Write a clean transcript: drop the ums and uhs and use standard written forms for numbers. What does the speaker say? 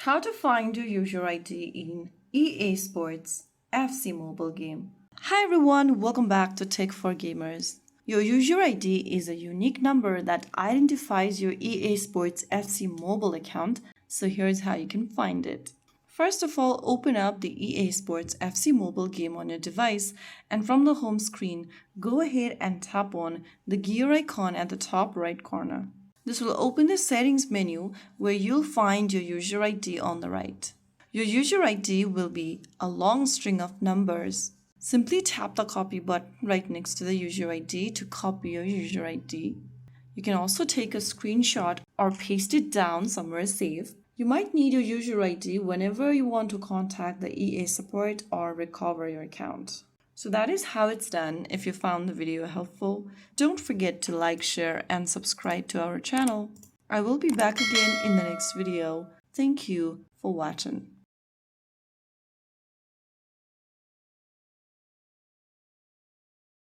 How to find your user ID in EA Sports FC mobile game. Hi everyone, welcome back to Tech for Gamers. Your user ID is a unique number that identifies your EA Sports FC mobile account, so here's how you can find it. First of all, open up the EA Sports FC mobile game on your device, and from the home screen, go ahead and tap on the gear icon at the top right corner. This will open the settings menu where you'll find your user ID on the right. Your user ID will be a long string of numbers. Simply tap the copy button right next to the user ID to copy your user ID. You can also take a screenshot or paste it down somewhere safe. You might need your user ID whenever you want to contact the EA support or recover your account. So that is how it's done. If you found the video helpful, don't forget to like, share, and subscribe to our channel. I will be back again in the next video. Thank you for watching.